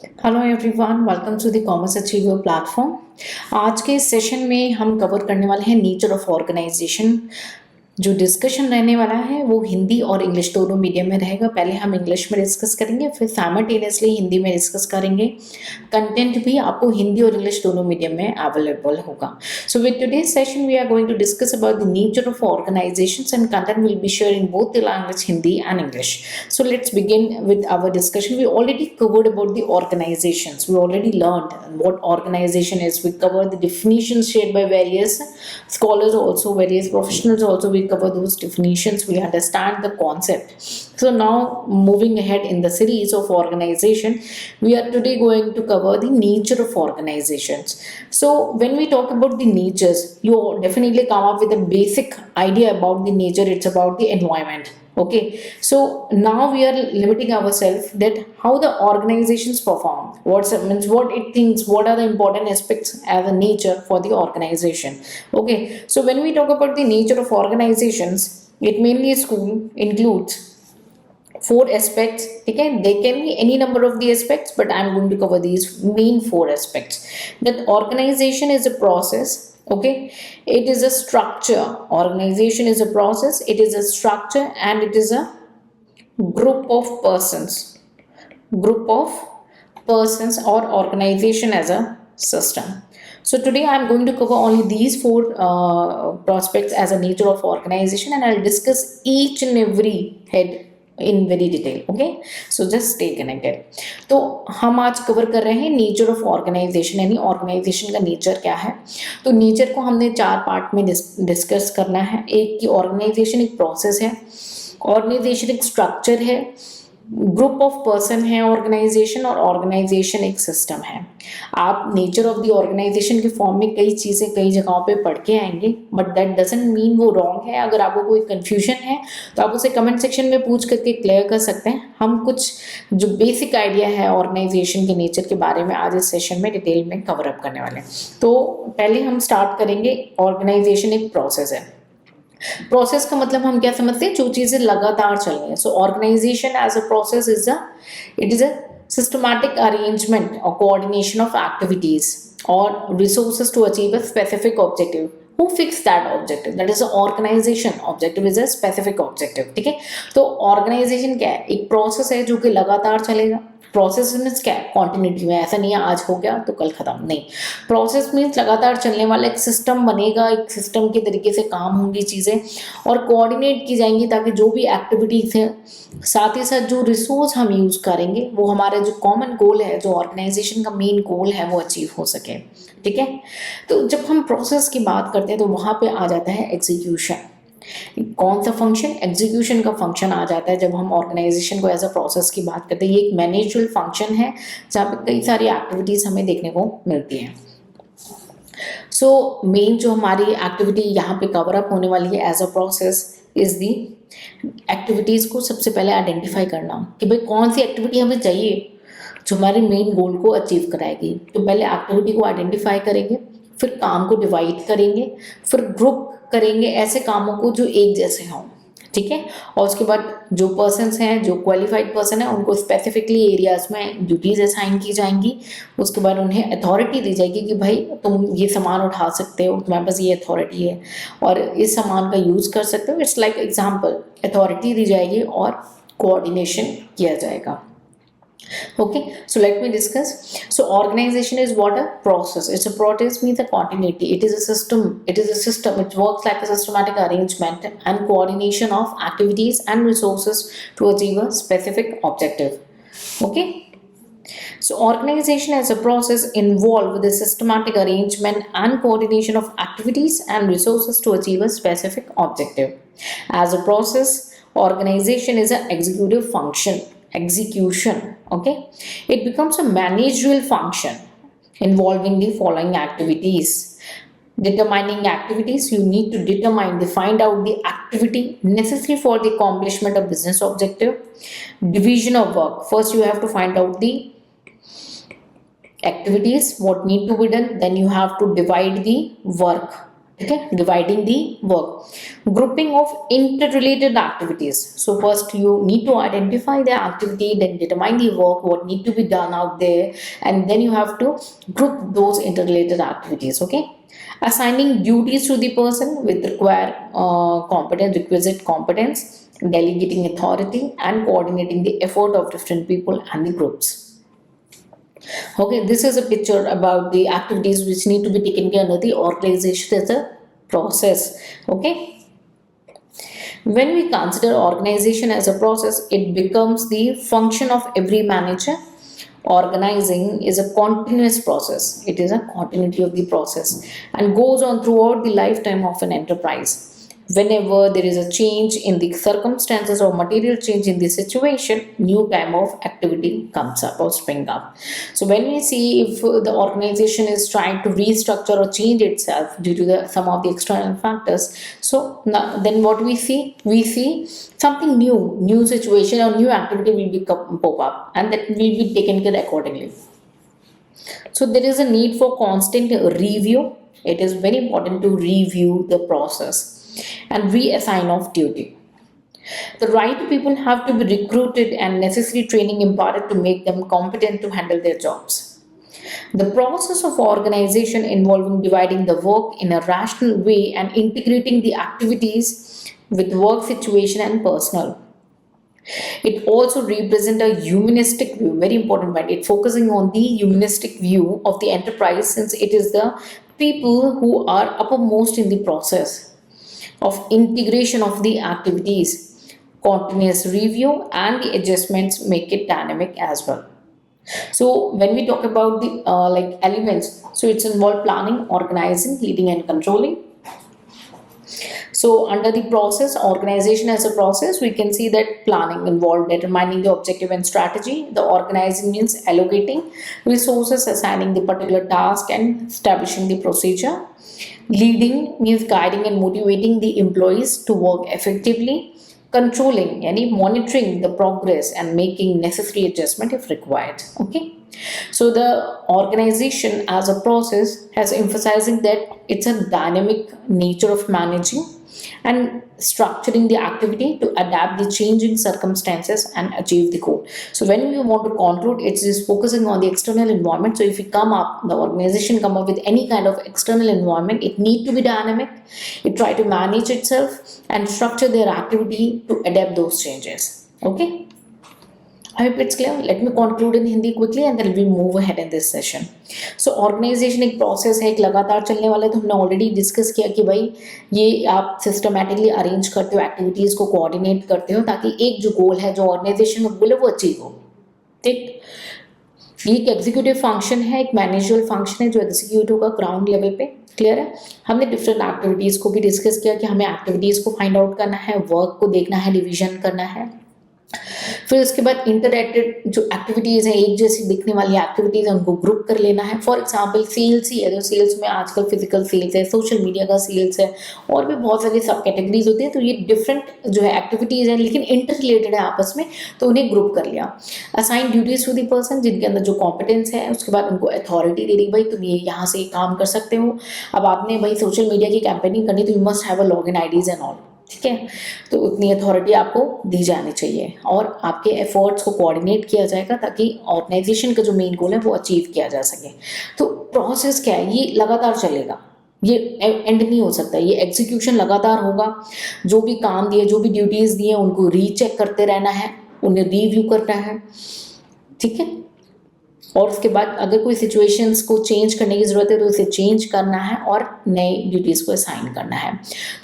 Hello everyone, welcome to the commerce achiever platform. आज के इस सेशन में हम कवर करने वाले हैं नेचर ऑफ ऑर्गेनाइजेशन। जो डिस्कशन रहने वाला है वो हिंदी और इंग्लिश दोनों मीडियम में रहेगा। पहले हम इंग्लिश में डिस्कस करेंगे, फिर साइमल्टेनियसली हिंदी में डिस्कस करेंगे। कंटेंट भी आपको हिंदी और इंग्लिश दोनों मीडियम में अवेलेबल होगा। So with today's session we are going to discuss about the nature of organizations and content will be share in both the language Hindi and English. So let's begin with our discussion. We already covered about the organizations. We already learned what organization is. We covered the definitions shared by various scholars also, various professionals also. We cover those definitions. We understand the concept. So now moving ahead in the series of organization, we are today going to cover the nature of organizations. So when we talk about the natures, you definitely come up with a basic idea about the nature. It's about the environment. Okay, so now we are limiting ourselves that how the organizations perform, what it thinks, what are the important aspects as a nature for the organization. Okay, so when we talk about the nature of organizations, it mainly includes four aspects. Okay, there can be any number of the aspects, but I'm going to cover these main four aspects. That organization is a process. Okay, it is a structure. Organization is a process, it is a structure, and it is a group of persons or organization as a system. So today I'm going to cover only these four prospects as a nature of organization, and I'll discuss each and every head in very detail. Okay, so just stay connected. तो हम आज cover कर रहे हैं nature of organisation, यानी organisation का nature क्या है. तो नेचर को हमने 4 पार्ट में डिस्कस करना है. एक की ऑर्गेनाइजेशन एक प्रोसेस है, ऑर्गेनाइजेशन एक स्ट्रक्चर है, ग्रुप ऑफ पर्सन है ऑर्गेनाइजेशन, और ऑर्गेनाइजेशन एक सिस्टम है. आप नेचर ऑफ द ऑर्गेनाइजेशन के फॉर्म में कई चीज़ें कई जगहों पे पढ़ के आएंगे, बट दैट डजंट मीन वो रॉन्ग है. अगर आपको कोई कंफ्यूजन है तो आप उसे कमेंट सेक्शन में पूछ करके क्लियर कर सकते हैं. हम कुछ जो बेसिक आइडिया है ऑर्गेनाइजेशन के नेचर के बारे में आज इस सेशन में डिटेल में कवर अप करने वाले हैं. तो पहले हम स्टार्ट करेंगे. ऑर्गेनाइजेशन एक प्रोसेस है. प्रोसेस का मतलब हम क्या समझते हैं, जो चीजें लगातार चल रही है. So organisation as a process is a systematic arrangement or coordination of activities or resources to achieve a specific objective. Who fixed that objective? That is the organization. Objective is a specific objective. ठीक है, तो organisation क्या है, एक process है जो कि लगातार चलेगा. प्रोसेस मीन्स क्या है, कॉन्टिन्यूटी में. ऐसा नहीं है आज हो गया तो कल खत्म, नहीं. प्रोसेस मीन्स लगातार चलने वाला एक सिस्टम बनेगा, एक सिस्टम के तरीके से काम होंगी चीज़ें और कोऑर्डिनेट की जाएंगी, ताकि जो भी एक्टिविटीज़ हैं, साथ ही साथ जो रिसोर्स हम यूज़ करेंगे वो हमारा जो कॉमन गोल है, जो ऑर्गेनाइजेशन का मेन गोल है, वो अचीव हो सके. ठीक है, तो जब हम प्रोसेस की बात करते हैं तो वहाँ पे आ जाता है एग्जीक्यूशन. कौन सा फंक्शन, एग्जीक्यूशन का फंक्शन आ जाता है जब हम ऑर्गेनाइजेशन को एज अ प्रोसेस की बात करते हैं. ये एक मैनेजरल फंक्शन है जहाँ पे कई सारी एक्टिविटीज़ हमें देखने को मिलती हैं. सो मेन जो हमारी एक्टिविटी यहाँ पे कवर अप होने वाली है as a process is the activities को सबसे पहले आइडेंटिफाई करना कि भाई कौन सी एक्टिविटी हमें चाहिए जो हमारे मेन गोल को अचीव कराएगी. तो पहले एक्टिविटी को आइडेंटिफाई करेंगे, फिर काम को डिवाइड करेंगे, फिर ग्रुप करेंगे ऐसे कामों को जो एक जैसे हों. ठीक है, और उसके बाद जो पर्सन्स हैं, जो क्वालिफाइड पर्सन है, उनको स्पेसिफिकली एरियाज में ड्यूटीज असाइन की जाएंगी. उसके बाद उन्हें अथॉरिटी दी जाएगी कि भाई तुम ये सामान उठा सकते हो, तुम्हारे पास ये अथॉरिटी है और इस सामान का यूज़ कर सकते हो. इट्स लाइक एग्जाम्पल, अथॉरिटी दी जाएगी और कोऑर्डिनेशन किया जाएगा. Okay, so let me discuss. So organization is what? A process. It's a process means a continuity. It is a system. It works like a systematic arrangement and coordination of activities and resources to achieve a specific objective. Okay, so organization as a process involved with the systematic arrangement and coordination of activities and resources to achieve a specific objective. As a process, organization is an executive function. Okay, it becomes a managerial function involving the following activities. Determining activities, you need to find out the activity necessary for the accomplishment of business objective. Division of work, first you have to find out the activities what need to be done, then you have to divide the work. ठीक है, dividing the work, grouping of interrelated activities. So first you need to identify the activity, then determine the work what need to be done out there, and then you have to group those interrelated activities. Okay, assigning duties to the person with requisite competence, delegating authority, and coordinating the effort of different people and the groups. Okay, this is a picture about the activities which need to be taken care of the organization as a process. Okay, when we consider organization as a process, it becomes the function of every manager. Organizing is a continuous process, it is a continuity of the process and goes on throughout the lifetime of an enterprise. Whenever there is a change in the circumstances or material change in the situation, new time of activity comes up or spring up. So when we see if the organization is trying to restructure or change itself due to some of the external factors, so now, then what we see something new situation or new activity will pop up, and that will be taken care accordingly. So there is a need for constant review. It is very important to review the process and reassign of duty. The right people have to be recruited and necessary training imparted to make them competent to handle their jobs. The process of organization involving dividing the work in a rational way and integrating the activities with work situation and personal. It also represents a humanistic view, very important point. It focusing on the humanistic view of the enterprise, since it is the people who are uppermost in the process of integration of the activities. Continuous review and the adjustments make it dynamic as well. So when we talk about the like elements, so it's involved planning, organizing, leading, and controlling. So under the process, organization as a process, we can see that planning involved determining the objective and strategy. The organizing means allocating resources, assigning the particular task, and establishing the procedure. Leading means guiding and motivating the employees to work effectively. Controlling, yani monitoring the progress and making necessary adjustment if required. Okay. So the organization as a process has emphasizing that it's a dynamic nature of managing and structuring the activity to adapt the changing circumstances and achieve the goal. So when we want to conclude, it's just focusing on the external environment. So if we come up, the organization come up with any kind of external environment, it need to be dynamic. It try to manage itself and structure their activity to adapt those changes. Okay. I hope it's clear. Let me conclude in Hindi quickly and then we'll move ahead in this session. So organization एक process है, एक लगातार चलने वाला है. तो हमने already discuss किया कि भाई ये आप systematically arrange करते हो, activities को coordinate करते हो ताकि एक जो goal है, जो organization का goal है वो achieve हो. ठीक, ये एक एग्जीक्यूटिव फंक्शन है, एक मैनेजरल फंक्शन है जो एग्जीक्यूट होगा ग्राउंड लेवल पे. क्लियर है. हमने डिफरेंट एक्टिविटीज़ को भी डिस्कस किया कि हमें एक्टिविटीज़ को फाइंड आउट करना है, वर्क को देखना है, डिवीजन करना है. फिर उसके बाद इंटरएक्टेड जो एक्टिविटीज़ हैं, एक जैसी दिखने वाली एक्टिविटीज़ हैं, उनको ग्रुप कर लेना है. फॉर एग्जांपल सेल्स ही है, तो सेल्स में आजकल फिजिकल सेल्स है, सोशल मीडिया का सेल्स है, और भी बहुत सारी सब कैटेगरीज होती है. तो ये डिफरेंट जो है एक्टिविटीज़ हैं लेकिन इंटर रिलेटेड है आपस में, तो उन्हें ग्रुप कर लिया. Assign duties to the person जिनके अंदर जो कॉम्पिटेंस है, उसके बाद उनको अथॉरिटी दे दी, भाई तुम ये यहाँ से काम कर सकते हो. अब आपने भाई सोशल मीडिया की कैंपेनिंग करनी, तो you must have a login IDs and all. ठीक है, तो उतनी अथॉरिटी आपको दी जानी चाहिए और आपके एफर्ट्स को कोऑर्डिनेट किया जाएगा ताकि ऑर्गेनाइजेशन का जो मेन गोल है वो अचीव किया जा सके. तो प्रोसेस क्या है, ये लगातार चलेगा, ये एंड नहीं हो सकता, ये एग्जीक्यूशन लगातार होगा. जो भी काम दिए, जो भी ड्यूटीज़ दिए, उनको रीचेक करते रहना है, उन्हें रिव्यू करना है. ठीक है, और उसके बाद अगर कोई सिचुएशंस को चेंज करने की ज़रूरत है तो उसे चेंज करना है और नई ड्यूटीज़ को असाइन करना है.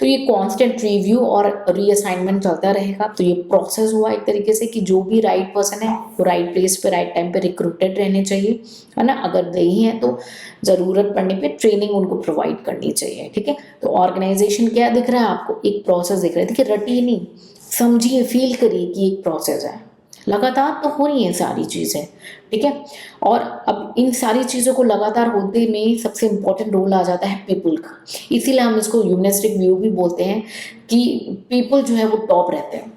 तो ये कांस्टेंट रिव्यू और रीअसाइनमेंट चलता रहेगा. तो ये प्रोसेस हुआ एक तरीके से कि जो भी राइट पर्सन है वो राइट प्लेस पे राइट टाइम पे रिक्रूटेड रहने चाहिए, है ना. अगर नहीं है तो ज़रूरत पड़ने पे ट्रेनिंग उनको प्रोवाइड करनी चाहिए. ठीक है, तो ऑर्गेनाइजेशन क्या दिख रहा है आपको, एक प्रोसेस दिख रहा है. देखिए, रटिए नहीं, समझिए, फील करिए कि एक प्रोसेस है, लगातार तो हो रही हैं सारी चीज़ें. ठीक है, और अब इन सारी चीज़ों को लगातार होते में सबसे इम्पोर्टेंट रोल आ जाता है पीपल का. इसीलिए हम इसको ह्यूमनिस्टिक व्यू भी बोलते हैं कि पीपल जो है वो टॉप रहते हैं.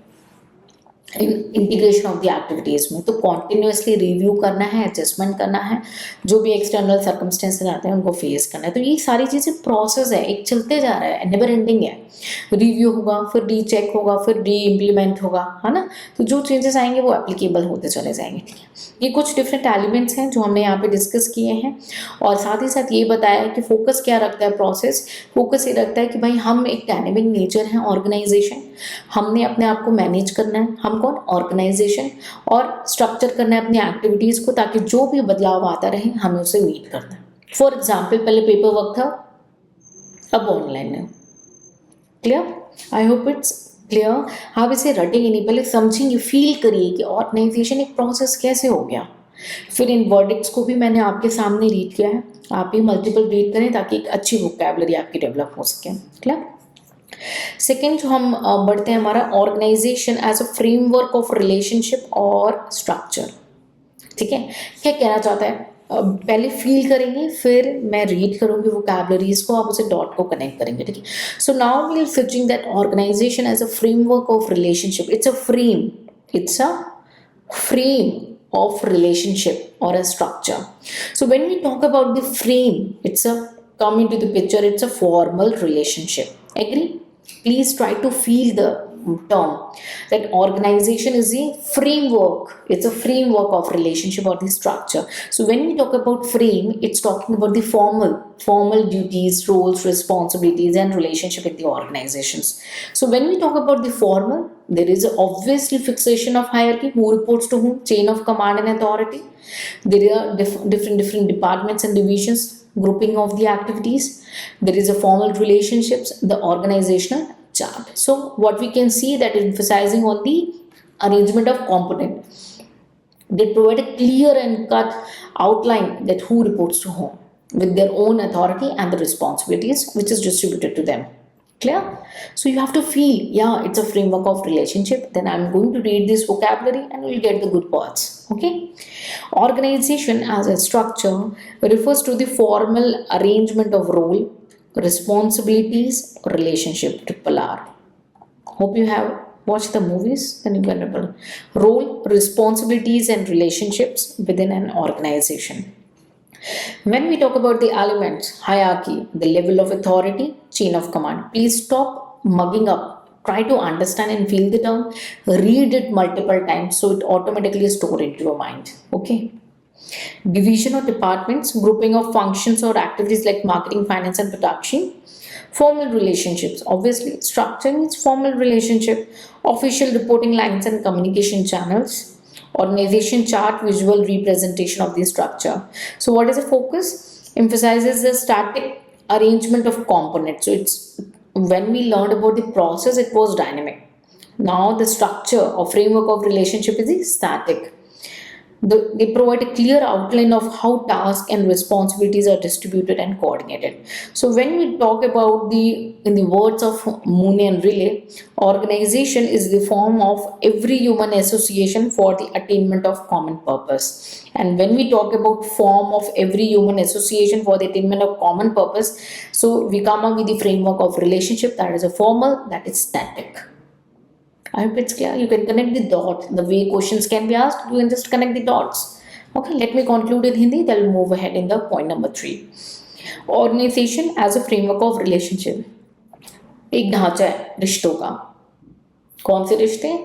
इंटीग्रेशन ऑफ द एक्टिविटीज़ में। तो कॉन्टिन्यूसली रिव्यू करना है, एडजस्टमेंट करना है, जो भी एक्सटर्नल सर्कमस्टेंसेस आते हैं उनको फेस करना है। तो ये सारी चीज़ें प्रोसेस है, एक चलते जा रहा है, नेवर एंडिंग है। रिव्यू होगा, फिर रीचेक होगा, फिर री इम्प्लीमेंट होगा, है ना। तो जो चेंजेस आएंगे वो एप्लीकेबल होते चले जाएंगे, ठीक है। ये कुछ डिफरेंट एलिमेंट्स हैं जो हमने यहाँ पे डिस्कस किए हैं, और साथ ही साथ ये बताया कि फोकस क्या रखता है प्रोसेस। फोकस ये रखता है कि भाई हम एक डायनेमिक नेचर है ऑर्गेनाइजेशन, हमने अपने आप को मैनेज करना है, हम कौन, ऑर्गेनाइजेशन, और स्ट्रक्चर करना है अपनी एक्टिविटीज़ को, ताकि जो भी बदलाव आता रहे हमें उसे मीट करना है। फॉर एग्जाम्पल, पहले पेपर वर्क था, अब ऑनलाइन है। Clear? I hope it's clear. आप इसे रटेंगे नहीं, पहले समझेंगे, फील करिए कि ऑर्गेनाइजेशन एक प्रोसेस कैसे हो गया। फिर इन वर्डिक्स को भी मैंने आपके सामने रीड किया है, आप भी मल्टीपल रीड करें ताकि एक अच्छी वोकैबुलरी आपकी डेवलप हो सके। क्लियर? सेकेंड जो हम बढ़ते हैं, हमारा organization as a framework of relationship और स्ट्रक्चर। ठीक है, क्या कहना चाहता है, पहले फील करेंगे, फिर मैं रीड करूंगी वोकैबुलरीज को, आप उसे डॉट को कनेक्ट करेंगे, ठीक है। So now we are switching that organization as a framework of relationship. It's a frame, it's a frame of relationship or a structure. So when we talk about the frame, it's a, come into the picture, it's a formal relationship. Agree? Please try to feel the term that organization is a framework. It's a framework of relationship or the structure. So when we talk about frame, it's talking about the formal duties, roles, responsibilities, and relationship in the organizations. So when we talk about the formal, there is obviously fixation of hierarchy, who reports to whom, chain of command and authority. There are different departments and divisions, grouping of the activities. There is a formal relationships, the organizational chart. So what we can see that emphasizing on the arrangement of component, they provide a clear and cut outline that who reports to whom, with their own authority and the responsibilities which is distributed to them. Clear? So you have to feel, yeah, it's a framework of relationship. Then I'm going to read this vocabulary and we'll get the good parts. Okay? Organization as a structure refers to the formal arrangement of role, responsibilities, relationship, triple R. Hope you have watched the movies, then you can remember role, responsibilities, and relationships within an organization. When we talk about the elements, hierarchy, the level of authority, chain of command, please stop mugging up. Try to understand and feel the term. Read it multiple times so it automatically store into your mind. Okay. Division of departments, grouping of functions or activities like marketing, finance, and production. Formal relationships, obviously, structuring is formal relationship, official reporting lines and communication channels, organization chart, visual representation of the structure. So, what is the focus? Emphasizes the static arrangement of components. So, it's when we learned about the process, it was dynamic. Now, the structure or framework of relationship is static. They provide a clear outline of how tasks and responsibilities are distributed and coordinated. So when we talk about in the words of Mooney and Riley, organization is the form of every human association for the attainment of common purpose. And when we talk about form of every human association for the attainment of common purpose, so we come up with the framework of relationship, that is a formal, that is static. I hope it's clear. You can connect the dot. The way questions can be asked, you can just connect the dots. Okay, let me conclude in Hindi. Then we'll move ahead in the point number 3. Organization as a framework of relationship. एक ढांचा है रिश्तों का। कौन से रिश्ते?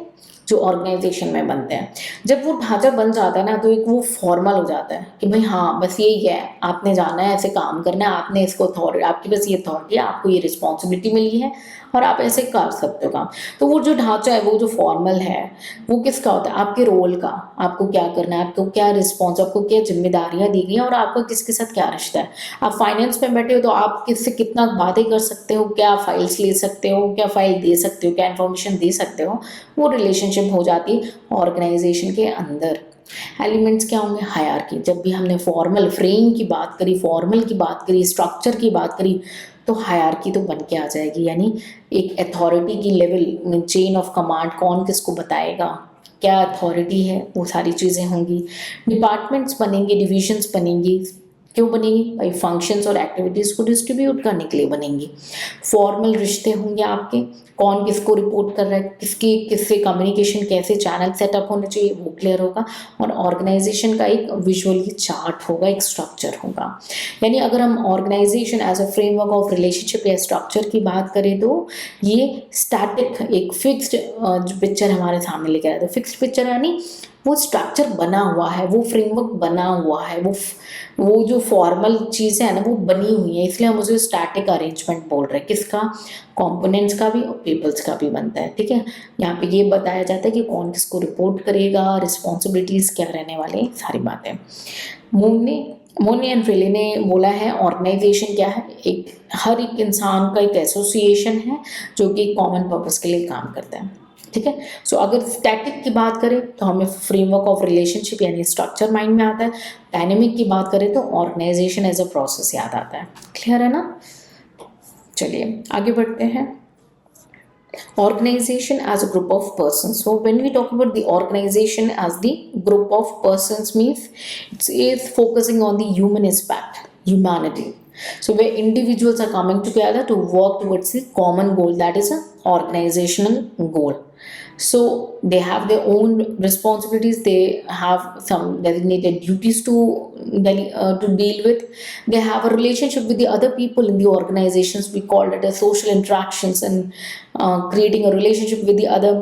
जो organisation में बनते हैं। जब वो ढांचा बन जाता है ना, तो एक वो फॉर्मल हो जाता है कि भाई हाँ, बस यही है, आपने जाना है, ऐसे काम करना है, आपने इसको अथॉरिटी, आपकी बस ये अथॉरिटी है, आपको ये रिस्पॉन्सिबिलिटी मिली है और आप ऐसे कर सकते हो काम। तो वो जो ढांचा है, वो जो फॉर्मल है, वो किसका होता है? आपके रोल का। आपको क्या करना है, आपको क्या रिस्पॉन्स, आपको क्या जिम्मेदारियां दी गई हैं और आपका किसके साथ क्या रिश्ता है। आप फाइनेंस में बैठे हो तो आप किससे कितना बातें कर सकते हो, क्या फाइल्स ले सकते हो, क्या फाइल दे सकते हो, क्या इन्फॉर्मेशन दे सकते हो, वो रिलेशनशिप हो जाती है ऑर्गेनाइजेशन के अंदर। एलिमेंट्स क्या होंगे? हायरार्की। जब भी हमने फॉर्मल फ्रेम की बात करी, फॉर्मल की बात करी, स्ट्रक्चर की बात करी, तो हायरार्की तो बन के आ जाएगी, यानी एक अथॉरिटी की लेवल में चेन ऑफ कमांड, कौन किसको बताएगा, क्या अथॉरिटी है, वो सारी चीज़ें होंगी। डिपार्टमेंट्स बनेंगे, डिविजन्स बनेंगी, क्यों बनेगी? भाई फंक्शंस और एक्टिविटीज़ को डिस्ट्रीब्यूट करने के लिए बनेंगी। फॉर्मल रिश्ते होंगे आपके, कौन किसको रिपोर्ट कर रहा है, किसकी किससे कम्युनिकेशन, कैसे चैनल सेटअप होने चाहिए वो क्लियर होगा। और ऑर्गेनाइजेशन का एक विजुअली चार्ट होगा, एक स्ट्रक्चर होगा। यानी अगर हम organization as a framework of relationship या स्ट्रक्चर की बात करें तो ये स्टैटिक एक फिक्स्ड जो पिक्चर हमारे सामने लेके आया, तो फिक्स्ड पिक्चर यानी वो स्ट्रक्चर बना हुआ है, वो फ्रेमवर्क बना हुआ है, वो जो फॉर्मल चीज़ें है ना वो बनी हुई है, इसलिए हम उसे स्टैटिक अरेंजमेंट बोल रहे हैं। किसका? कंपोनेंट्स का भी और पीपल्स का भी बनता है। ठीक है, यहाँ पे ये बताया जाता है कि कौन किसको रिपोर्ट करेगा, रिस्पॉन्सिबिलिटीज़ क्या रहने वाले, सारी बातें। मोनी एंड फ्रेले ने बोला है ऑर्गेनाइजेशन क्या है? एक हर एक इंसान का एक एसोसिएशन है जो कि कॉमन पर्पस के लिए काम करता है। ठीक है, सो अगर स्टैटिक की बात करें तो हमें फ्रेमवर्क ऑफ रिलेशनशिप यानी स्ट्रक्चर माइंड में आता है। डायनेमिक की बात करें तो ऑर्गेनाइजेशन एज अ प्रोसेस याद आता है। क्लियर है ना? चलिए आगे बढ़ते हैं। Organization as a group of persons. So when we talk about the organization as the group of persons means it is focusing on the human aspect, humanity. So where individuals are coming together to work towards the common goal, that is an organizational goal. So they have their own responsibilities, they have some designated duties to deal with. They have a relationship with the other people in the organizations, we call it as social interactions, and creating a relationship with the other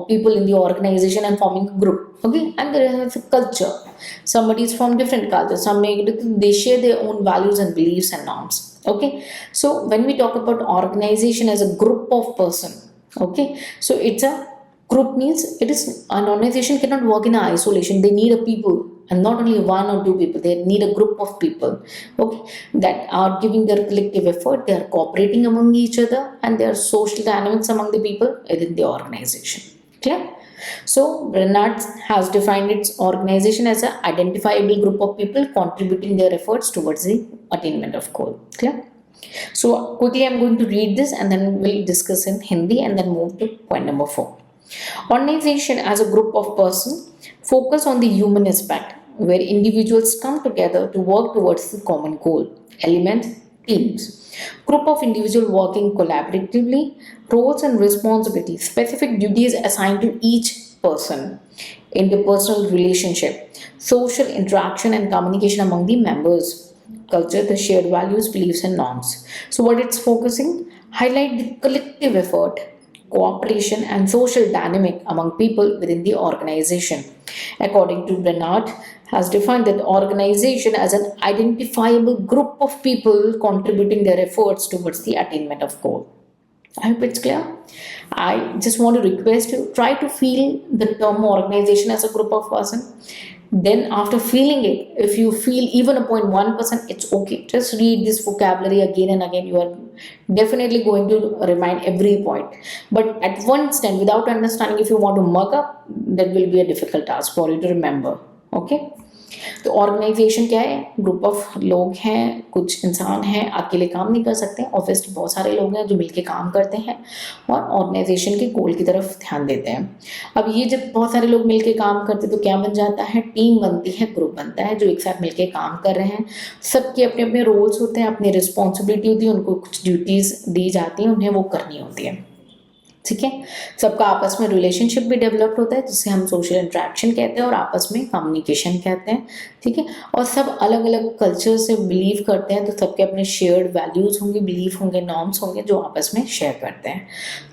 people in the organization and forming a group. Okay, and there is a culture, somebody is from different culture, they share their own values and beliefs and norms. Okay, so when we talk about organization as a group of person, okay, so it's a group means it is an organization cannot work in isolation, they need a people, and not only one or two people, they need a group of people, okay, that are giving their collective effort, they are cooperating among each other, and there are social dynamics among the people within the organization. Clear? So Bernard has defined its organization as an identifiable group of people contributing their efforts towards the attainment of goal. Clear? So quickly I'm going to read this and then we'll discuss in Hindi and then move to point number 4. Organization as a group of persons focus on the human aspect where individuals come together to work towards the common goal. Elements, teams. Group of individuals working collaboratively, roles and responsibilities, specific duties assigned to each person, interpersonal relationship, social interaction and communication among the members, culture, the shared values, beliefs and norms. So what it's focusing? Highlight the collective effort, cooperation and social dynamic among people within the organization. According to Bernard, has defined that organization as an identifiable group of people contributing their efforts towards the attainment of goal. I hope it's clear. I just want to request you try to feel the term organization as a group of person. Then after feeling it, if you feel even a 0.1%, it's okay. Just read this vocabulary again and again. You are definitely going to remind every point. But at one stand, without understanding, if you want to mug up, that will be a difficult task for you to remember. Okay? तो organisation क्या है? Group of लोग हैं, कुछ इंसान हैं, अकेले काम नहीं कर सकते, ऑब्वियसली बहुत सारे लोग हैं जो मिलके काम करते हैं और ऑर्गेनाइजेशन के गोल की तरफ ध्यान देते हैं। अब ये जब बहुत सारे लोग मिलके काम करते हैं तो क्या बन जाता है? टीम बनती है, ग्रुप बनता है जो एक साथ मिलके काम कर रहे हैं। सबके अपने अपने रोल्स होते हैं, अपनी रिस्पॉन्सिबिलिटी होती है, उनको कुछ ड्यूटीज़ दी जाती हैं, उन्हें वो करनी होती है। ठीक है, सबका आपस में रिलेशनशिप भी डेवलप्ड होता है जिसे हम सोशल इंटरेक्शन कहते हैं और आपस में कम्युनिकेशन कहते हैं। ठीक है, और सब अलग अलग कल्चर से बिलीव करते हैं तो सबके अपने शेयर्ड वैल्यूज़ होंगे, बिलीफ होंगे, नॉर्म्स होंगे जो आपस में शेयर करते हैं।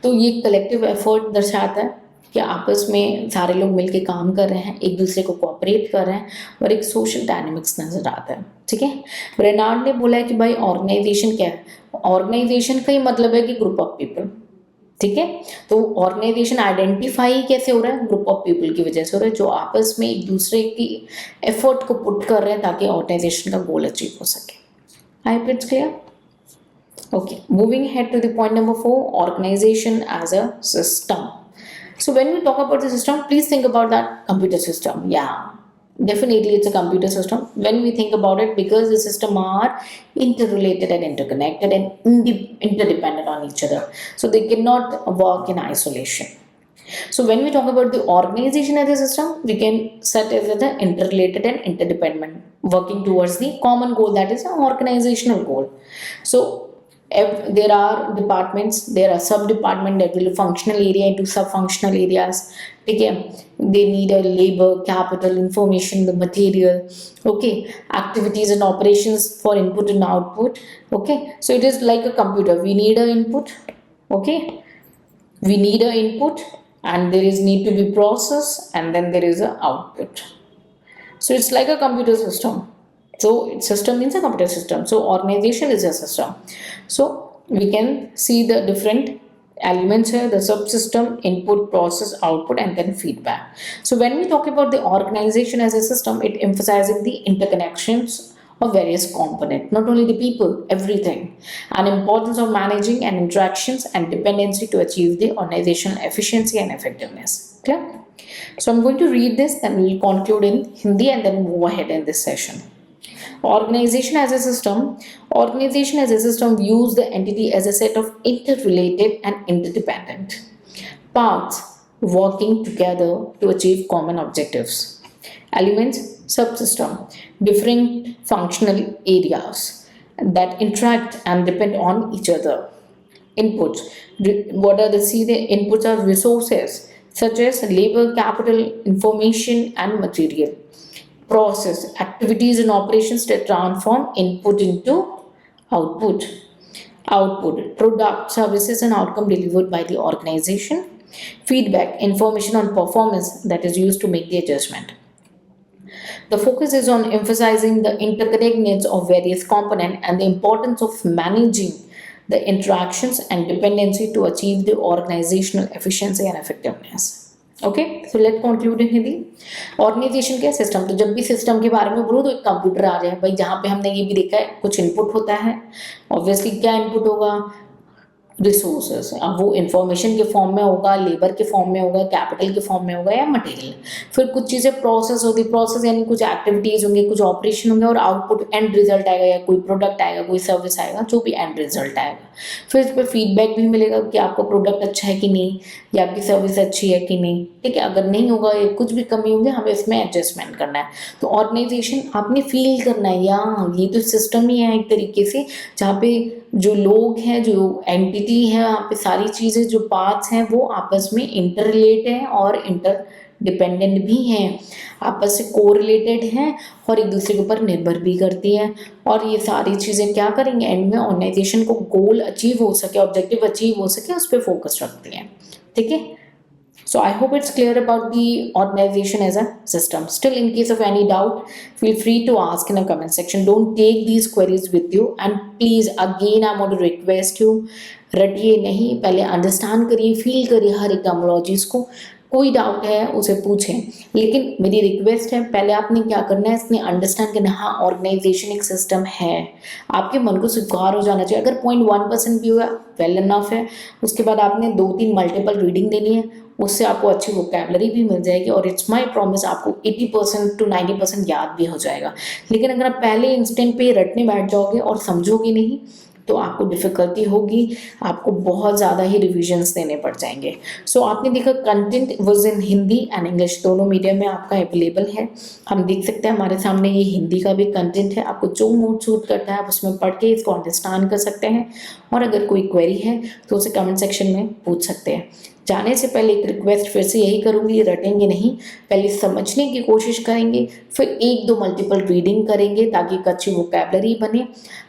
तो ये कलेक्टिव एफर्ट दर्शाता है कि आपस में सारे लोग मिलके काम कर रहे हैं, एक दूसरे को कोऑपरेट कर रहे हैं और एक सोशल डायनेमिक्स नज़र आता है। ठीक है, ब्रेनार्ड ने बोला है कि भाई ऑर्गेनाइजेशन क्या है? ऑर्गेनाइजेशन का ही मतलब है कि ग्रुप ऑफ पीपल। ठीक है, तो ऑर्गेनाइजेशन आइडेंटिफाई कैसे हो रहा है? ग्रुप ऑफ पीपल की वजह से हो रहा है जो आपस में एक दूसरे की एफर्ट को पुट कर रहे हैं ताकि ऑर्गेनाइजेशन का गोल अचीव हो सके। I hope it's clear. Okay, moving head to the point number 4, organization as a system. So when we talk about the system, please think about that computer system. Yeah, definitely it's a computer system. When we think about it, because the system are interrelated and interconnected and interdependent on each other, so they cannot work in isolation. So when we talk about the organization as a system, we can set as the interrelated and interdependent, working towards the common goal, that is an organizational goal. So there are departments, there are sub department that will functional area into sub functional areas. Okay, they need a labor, capital, information, the material. Okay, activities and operations for input and output. Okay, so it is like a computer. We need a input. Okay, we need a input, and there is need to be process, and then there is a output. So it's like a computer system. So system means a computer system. So organization is a system. So we can see the different elements here, the subsystem, input, process, output, and then feedback. So when we talk about the organization as a system, it emphasizes the interconnections of various components, not only the people, everything, and importance of managing and interactions and dependency to achieve the organizational efficiency and effectiveness. Clear? So I'm going to read this, then we'll conclude in Hindi and then move ahead in this session. Organization as a system. Organization as a system views the entity as a set of interrelated and interdependent parts working together to achieve common objectives. Elements, subsystem, different functional areas that interact and depend on each other. Inputs. What are the inputs are resources such as labor, capital, information, and material. Process, activities and operations that transform input into output. Output, product, services, and outcome delivered by the organization. Feedback, information on performance that is used to make the adjustment. The focus is on emphasizing the interconnectedness of various components and the importance of managing the interactions and dependency to achieve the organizational efficiency and effectiveness. Okay, so let conclude in Hindi. Organization क्या system, तो जब भी system के बारे में बोलो तो एक कंप्यूटर आ जाए भाई, जहाँ पे हमने ये भी देखा है कुछ इनपुट होता है. ऑब्वियसली क्या इनपुट होगा, रिसोर्सेस. अब वो इंफॉर्मेशन के फॉर्म में होगा, लेबर के फॉर्म में होगा, कैपिटल के फॉर्म में होगा या मटेरियल. फिर कुछ चीज़ें प्रोसेस होगी, प्रोसेस यानी कुछ एक्टिविटीज़ होंगे, कुछ ऑपरेशन होंगे, और आउटपुट एंड रिजल्ट आएगा, या कोई प्रोडक्ट आएगा, कोई सर्विस आएगा, जो भी एंड रिजल्ट आएगा. फिर इस पर फीडबैक भी मिलेगा कि आपका प्रोडक्ट अच्छा है कि नहीं, या आपकी सर्विस अच्छी है कि नहीं. ठीक है, अगर नहीं होगा या कुछ भी कमी होगी, हमें इसमें एडजस्टमेंट करना है. तो ऑर्गेनाइजेशन आपने फील करना है, या ये तो सिस्टम ही है एक तरीके से, जहाँ पे जो लोग हैं, जो एंटिटी है, वहाँ पे सारी चीज़ें जो पार्ट्स हैं वो आपस में इंटर रिलेटेड हैं और इंटर डिपेंडेंट भी हैं, आपस से कोरिलेटेड हैं और एक दूसरे के ऊपर निर्भर भी करती हैं. और ये सारी चीज़ें क्या करेंगे, एंड में ऑर्गेनाइजेशन को गोल अचीव हो सके, ऑब्जेक्टिव अचीव हो सके, उस पर फोकस रखती हैं. ठीक है. So I hope it's clear about the organization as a system. Still, in case of any doubt, feel free to ask in a comment section. Don't take these queries with you, and please again I want to request you, रटिए नहीं, पहले understand करिए, feel करिए हर एक terminologies को. कोई doubt है उसे पूछें, लेकिन मेरी रिक्वेस्ट है पहले आपने क्या करना है, इसने अंडरस्टैंड करना है. हाँ, ऑर्गेनाइजेशन एक सिस्टम है, आपके मन को स्वीकार हो जाना चाहिए. अगर 0.1% भी हुआ वेल इनफ है. उसके बाद आपने 2-3 मल्टीपल रीडिंग देनी है, उससे आपको अच्छी वोकैबलरी भी मिल जाएगी, और इट्स माय प्रॉमिस आपको 80% to 90% याद भी हो जाएगा. लेकिन अगर आप पहले इंस्टेंट पे रटने बैठ जाओगे और समझोगे नहीं, तो आपको डिफ़िकल्टी होगी, आपको बहुत ज़्यादा ही रिविजन्स देने पड़ जाएंगे. सो आपने देखा content was in Hindi and English, दोनों मीडियम में आपका अवेलेबल है. हम देख सकते हैं हमारे सामने ये हिंदी का भी कंटेंट है. आपको जो मूड सूट करता है आप उसमें पढ़ के इसको अंडरस्टैंड कर सकते हैं, और अगर कोई क्वेरी है तो उसे कमेंट सेक्शन में पूछ सकते हैं. जाने से पहले एक रिक्वेस्ट फिर से यही करूँगी, रटेंगे नहीं, पहले समझने की कोशिश करेंगे, फिर 1-2 मल्टीपल रीडिंग करेंगे ताकि एक अच्छी वोकैबलरी बने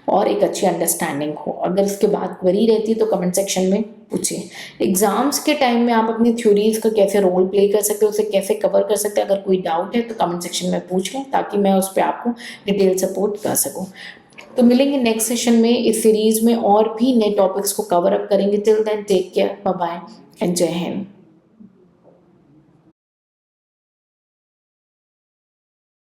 और एक अच्छी अंडरस्टैंडिंग हो. अगर इसके बाद क्वेरी रहती है तो कमेंट सेक्शन में पूछिए. एग्जाम्स के टाइम में आप अपनी थ्योरीज का कैसे रोल प्ले कर सकते हो, उसे कैसे कवर कर सकते हैं, अगर कोई डाउट है तो कमेंट सेक्शन में पूछ लें ताकि मैं उस पर आपको डिटेल सपोर्ट कर सकूँ. तो मिलेंगे नेक्स्ट सेशन में. इस सीरीज में और भी नए टॉपिक्स को कवर अप करेंगे. Till then take care, bye bye and जय हिंद.